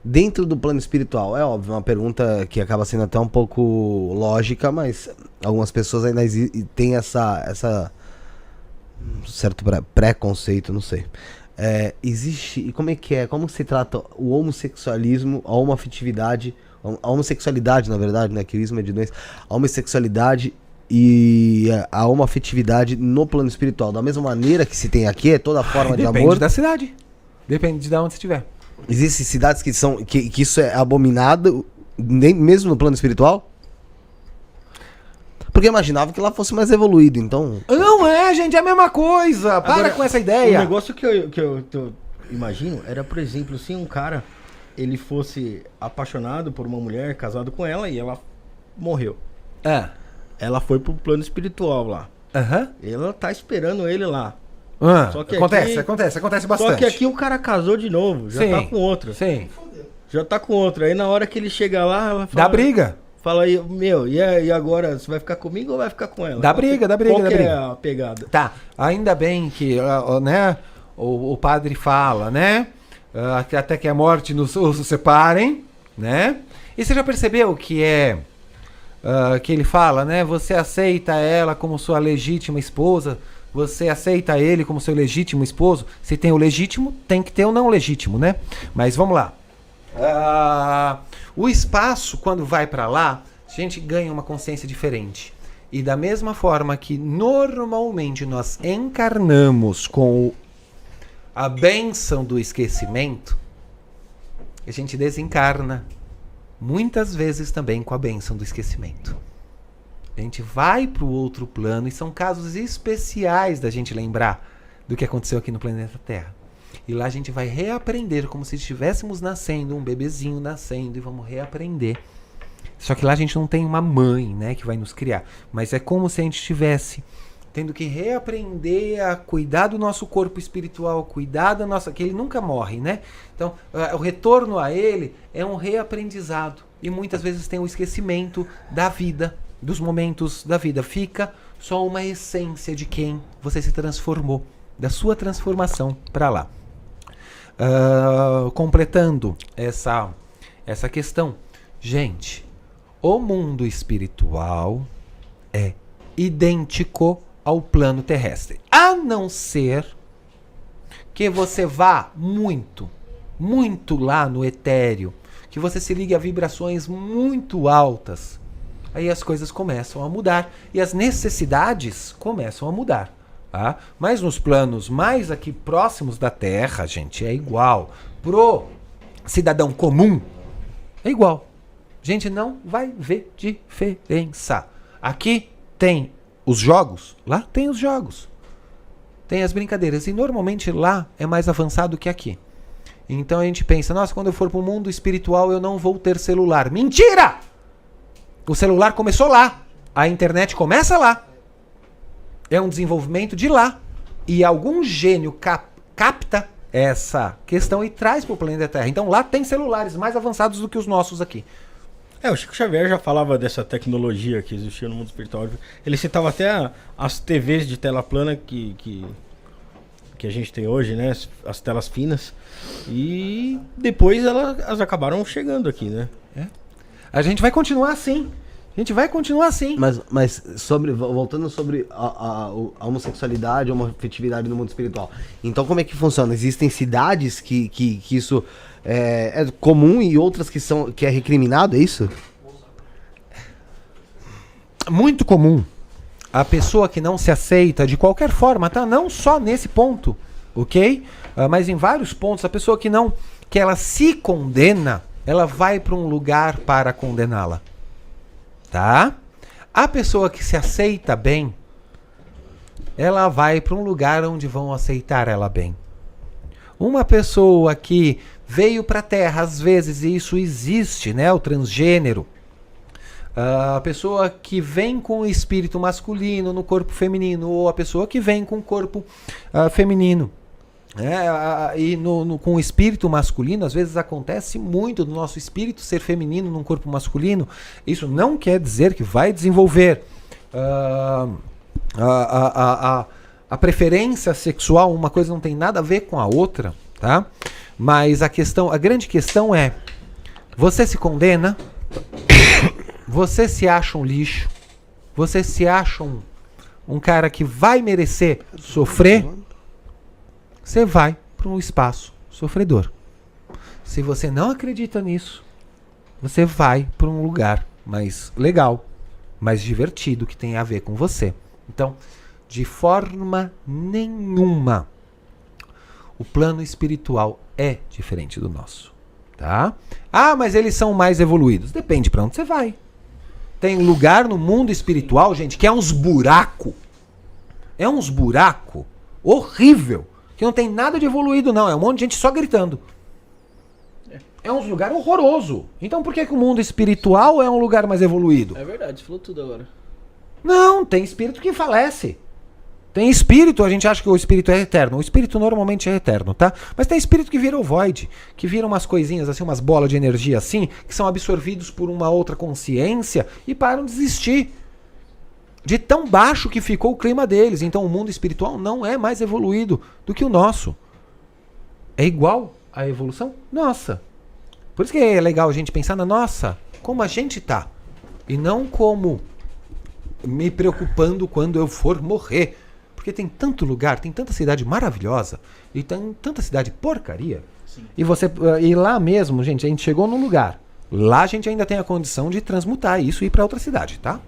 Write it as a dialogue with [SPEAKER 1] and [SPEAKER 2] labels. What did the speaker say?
[SPEAKER 1] dentro do plano espiritual? É óbvio, uma pergunta que acaba sendo até um pouco lógica, mas algumas pessoas ainda têm essa certo preconceito, não sei. Existe, e como é que é? Como se trata o homossexualismo, a homoafetividade, a homossexualidade, na verdade, né? Que o ismo é de doença, a homossexualidade e a homoafetividade no plano espiritual? Da mesma maneira que se tem aqui, é toda forma de amor?
[SPEAKER 2] Depende da cidade. Depende de onde você estiver.
[SPEAKER 1] Existem cidades que isso é abominado, nem mesmo no plano espiritual? Porque eu imaginava que lá fosse mais evoluído, então...
[SPEAKER 2] Não é, gente, é a mesma coisa. Para
[SPEAKER 3] Agora,
[SPEAKER 2] com essa ideia.
[SPEAKER 3] O negócio que eu imagino era, por exemplo, se um cara ele fosse apaixonado por uma mulher, casado com ela, e ela morreu. Ela foi pro plano espiritual lá. Ela tá esperando ele lá.
[SPEAKER 2] Só que acontece bastante.
[SPEAKER 3] Só que aqui o cara casou de novo, já tá com outra.
[SPEAKER 2] Sim.
[SPEAKER 3] Já tá com outra. Aí na hora que ele chega lá, ela fala...
[SPEAKER 2] Dá briga.
[SPEAKER 3] Fala aí, meu, e agora, você vai ficar comigo ou vai ficar com ela?
[SPEAKER 2] Dá briga.
[SPEAKER 3] Qual que é a pegada?
[SPEAKER 2] Tá, ainda bem que, né, o padre fala, né, até que a morte nos separem, né, e você já percebeu que que ele fala, né, você aceita ela como sua legítima esposa, você aceita ele como seu legítimo esposo? Se tem o legítimo, tem que ter o não legítimo, né, mas vamos lá. O espaço, quando vai para lá, a gente ganha uma consciência diferente. E da mesma forma que normalmente nós encarnamos com a bênção do esquecimento, a gente desencarna muitas vezes também com a bênção do esquecimento. A gente vai para o outro plano e são casos especiais da gente lembrar do que aconteceu aqui no planeta Terra. E lá a gente vai reaprender, como se estivéssemos nascendo, um bebezinho nascendo, e vamos reaprender. Só que lá a gente não tem uma mãe, né, que vai nos criar. Mas é como se a gente estivesse tendo que reaprender a cuidar do nosso corpo espiritual, cuidar da nossa... que ele nunca morre, né? Então, o retorno a ele é um reaprendizado. E muitas vezes tem o esquecimento da vida, dos momentos da vida. Fica só uma essência de quem você se transformou, da sua transformação para lá. Completando essa questão, gente, o mundo espiritual é idêntico ao plano terrestre, a não ser que você vá muito lá no etéreo, que você se ligue a vibrações muito altas, aí as coisas começam a mudar e as necessidades começam a mudar. Tá? Mas nos planos mais aqui próximos da Terra, gente, é igual. Pro cidadão comum, é igual. Gente, não vai ver diferença. Aqui tem os jogos, lá tem os jogos. Tem as brincadeiras. E normalmente lá é mais avançado que aqui. Então a gente pensa, nossa, quando eu for pro mundo espiritual eu não vou ter celular. Mentira! O celular começou lá. A internet começa lá. É um desenvolvimento de lá. E algum gênio capta essa questão e traz para o planeta Terra. Então lá tem celulares mais avançados do que os nossos aqui.
[SPEAKER 3] O Chico Xavier já falava dessa tecnologia que existia no mundo espiritual. Ele citava até as TVs de tela plana que a gente tem hoje, né? As telas finas. E depois elas acabaram chegando aqui, né?
[SPEAKER 2] A gente vai continuar assim.
[SPEAKER 1] Mas voltando sobre a homossexualidade, a homoafetividade no mundo espiritual. Então como é que funciona? Existem cidades que isso é comum e outras que é recriminado, é isso?
[SPEAKER 2] Muito comum. A pessoa que não se aceita de qualquer forma, tá? Não só nesse ponto, ok? Mas em vários pontos, a pessoa que ela se condena, ela vai para um lugar para condená-la. Tá? A pessoa que se aceita bem, ela vai para um lugar onde vão aceitar ela bem. Uma pessoa que veio para a Terra, às vezes, e isso existe, né? O transgênero. A pessoa que vem com o espírito masculino no corpo feminino, ou a pessoa que vem com o corpo feminino. E com o espírito masculino, às vezes acontece muito do nosso espírito ser feminino num corpo masculino. Isso não quer dizer que vai desenvolver a preferência sexual. Uma coisa não tem nada a ver com a outra, tá? Mas a grande questão é Você se condena, você se acha um lixo, você se acha um cara que vai merecer sofrer, você vai para um espaço sofredor. Se você não acredita nisso, você vai para um lugar mais legal, mais divertido, que tem a ver com você. Então, de forma nenhuma, o plano espiritual é diferente do nosso, tá? Ah, mas eles são mais evoluídos. Depende para onde você vai. Tem lugar no mundo espiritual, gente, que é uns buraco. É uns buraco horrível, que não tem nada de evoluído não, é um monte de gente só gritando. É um lugar horroroso. Então por que o mundo espiritual é um lugar mais evoluído?
[SPEAKER 4] É verdade, falou tudo agora.
[SPEAKER 2] Não, tem espírito que falece. Tem espírito, a gente acha que o espírito é eterno. O espírito normalmente é eterno, tá? Mas tem espírito que vira o void, que vira umas coisinhas assim, umas bolas de energia assim, que são absorvidos por uma outra consciência e param de existir. De tão baixo que ficou o clima deles. Então o mundo espiritual não é mais evoluído do que o nosso. É igual à evolução nossa. Por isso que é legal a gente pensar na nossa, como a gente tá. E não como me preocupando quando eu for morrer. Porque tem tanto lugar, tem tanta cidade maravilhosa e tem tanta cidade porcaria. Sim. E lá mesmo, gente, a gente chegou num lugar. Lá a gente ainda tem a condição de transmutar isso e ir para outra cidade, tá?